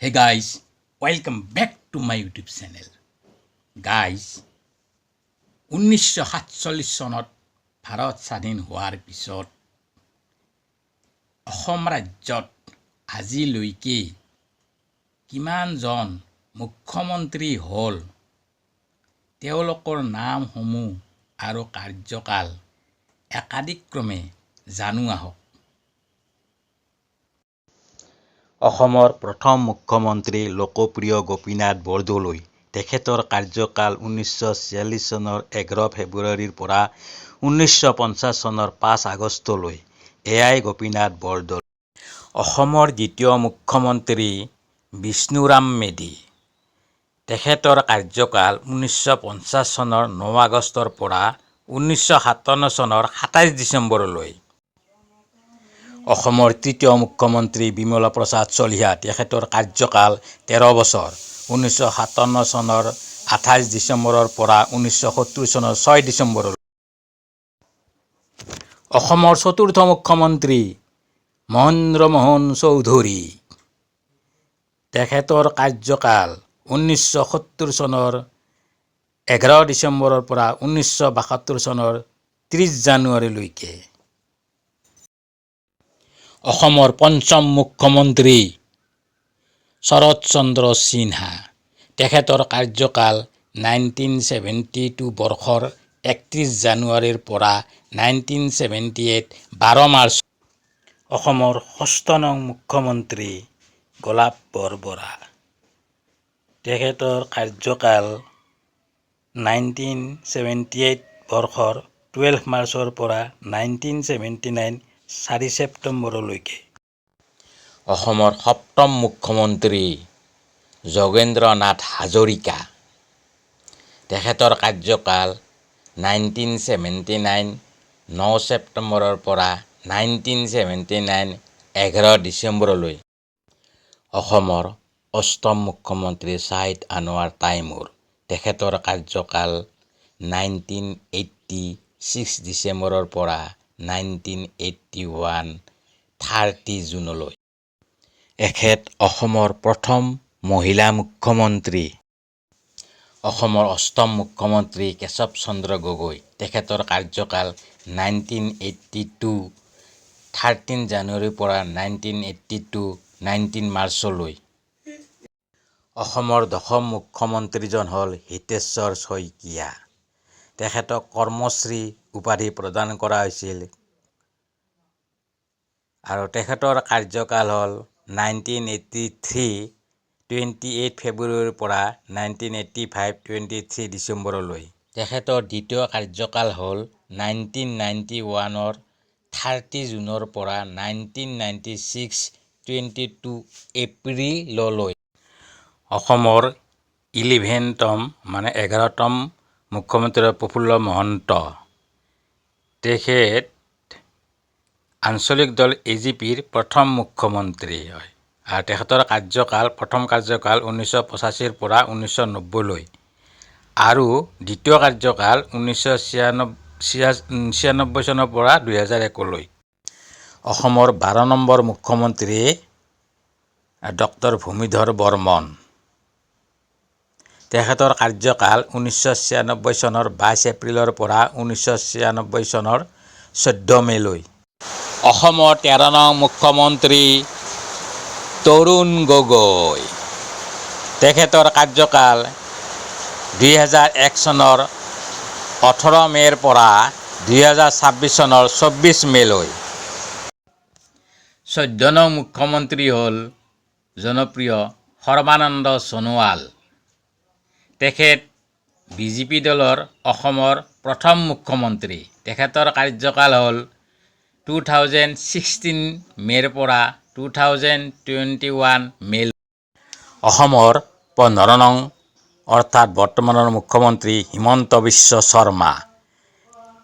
Hey guys, welcome back to my YouTube channel. Guys, 1947 চনত ভাৰত স্বাধীন হোৱাৰ পিছত অসম ৰাজ্যত আজিলৈকে কিমানজন মুখ্যমন্ত্ৰী হ'ল তেওঁলোকৰ নামসমূহ আৰু কাৰ্যকাল একাদিক্ৰমে জানো আহক। অসমৰ প্ৰথম মুখ্যমন্ত্ৰী লোকপ্ৰিয় গোপীনাথ বৰদলৈ। তেখেতৰ কাৰ্যকাল 1946 চনৰ 11 ফেব্ৰুৱাৰীৰ পৰা 1950 চনৰ 5 আগষ্টলৈ। এয়াই গোপীনাথ বৰদলৈ। অসমৰ দ্বিতীয় মুখ্যমন্ত্ৰী বিষ্ণুৰাম মেধি। তেখেতৰ কাৰ্যকাল 1950 চনৰ 9 আগষ্টৰ পৰা 1957 চনৰ 27 ডিচেম্বৰলৈ। অসমৰ তৃতীয় মুখ্যমন্ত্ৰী বিমল প্ৰসাদ চলিহা। তেখেতৰ কাৰ্যকাল 13 বছৰ 1957 চনৰ 28 ডিচেম্বৰৰ পৰা 1970 চনৰ 6 ডিচেম্বৰলৈ। অসমৰ চতুৰ্থ মুখ্যমন্ত্ৰী মহেন্দ্ৰ মোহন চৌধুৰী। তেখেতৰ কাৰ্যকাল 1970 চনৰ 11 ডিচেম্বৰৰ পৰা 1972 চনৰ 30 জানুৱাৰীলৈকে। অসমৰ পঞ্চম মুখ্যমন্ত্ৰী শৰৎ চন্দ্ৰ সিনহা। তেখেতৰ কাৰ্যকাল 1972 বৰ্ষৰ 31 জানুৱাৰীৰ পৰা 1978 12 মাৰ্চ। অসমৰ ষষ্ঠ নং মুখ্যমন্ত্ৰী গোলাপ বৰবৰা। তেখেতৰ কাৰ্যকাল 1978 বৰ্ষৰ 12 মাৰ্চৰ পৰা 1979 4 ছেপ্টেম্বৰলৈকে। অসমৰ সপ্তম মুখ্যমন্ত্ৰী যোগেন্দ্ৰ নাথ হাজৰিকা। তেখেতৰ কাৰ্যকাল 1979 9 ছেপ্টেম্বৰৰ পৰা 1979 11 ডিচেম্বৰলৈ। অসমৰ অষ্টম মুখ্যমন্ত্ৰী শ্বাহিদ আনোৱাৰ তাইমুৰ। তেখেতৰ কাৰ্যকাল 1986 ডিচেম্বৰৰ পৰা 1981 30 জুনলৈ। এখেত অসমৰ প্ৰথম মহিলা মুখ্যমন্ত্ৰী। অসমৰ অষ্টম মুখ্যমন্ত্ৰী কেশৱ চন্দ্ৰ গগৈ। তেখেতৰ কাৰ্যকাল 1982 13 জানুৱাৰীৰ পৰা 1982 19 মাৰ্চলৈ। অসমৰ দশম মুখ্যমন্ত্ৰীজন হ'ল হিতেশ্বৰ শইকীয়া। তেখেতক কৰ্মশ্ৰী উপাধি প্ৰদান কৰা হৈছিল আৰু তেখেতৰ কাৰ্যকাল হ'ল 1983 28 ফেব্ৰুৱাৰীৰ পৰা 1985 23 ডিচেম্বৰলৈ। তেখেতৰ দ্বিতীয় কাৰ্যকাল হ'ল 1991 30 জুনৰ পৰা 1996 22 এপ্ৰিললৈ। অসমৰ 11তম মুখ্যমন্ত্ৰী প্ৰফুল্ল মহন্ত। তেখেত আঞ্চলিক দল AGPৰ প্ৰথম মুখ্যমন্ত্ৰী হয় আৰু তেখেতৰ প্ৰথম কাৰ্যকাল 1985 পৰা 1990লৈ আৰু দ্বিতীয় কাৰ্যকাল 1996 চনৰ পৰা 2001লৈ। অসমৰ 12 নম্বৰ মুখ্যমন্ত্ৰী ডক্টৰ ভূমিধৰ বৰ্মন। তেখেতৰ কাৰ্যকাল 1996 চনৰ 22 এপ্ৰিলৰ পৰা 1996 চনৰ 14 মেলৈ। অসমৰ 13 নং মুখ্যমন্ত্ৰী তৰুণ গগৈ। তেখেতৰ কাৰ্যকাল 2001 চনৰ 18 মে'ৰ পৰা 2026 চনৰ 24 মে'লৈ। 14 নং মুখ্যমন্ত্ৰী হ'ল জনপ্ৰিয় সৰ্বানন্দ সোণোৱাল। তেখেত BJP দলৰ অসমৰ প্ৰথম মুখ্যমন্ত্ৰী। তেখেতৰ কাৰ্যকাল হ'ল 2016 মে'ৰ পৰা 2021 মে'লৈ। অসমৰ 15 নং অৰ্থাৎ বৰ্তমানৰ মুখ্যমন্ত্ৰী হিমন্ত বিশ্ব শৰ্মা।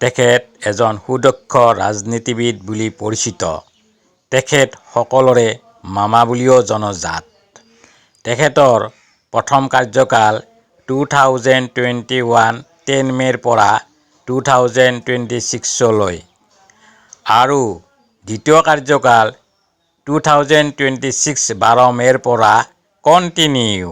তেখেত এজন সুদক্ষ ৰাজনীতিবিদ বুলি পৰিচিত। তেখেত সকলোৰে মামা বুলিও জনাজাত। তেখেতৰ প্ৰথম কাৰ্যকাল 2021 10 মে'ৰ পৰা 2026লৈ আৰু দ্বিতীয় কাৰ্যকাল 2026 12 মে'ৰ পৰা কণ্টিনিউ।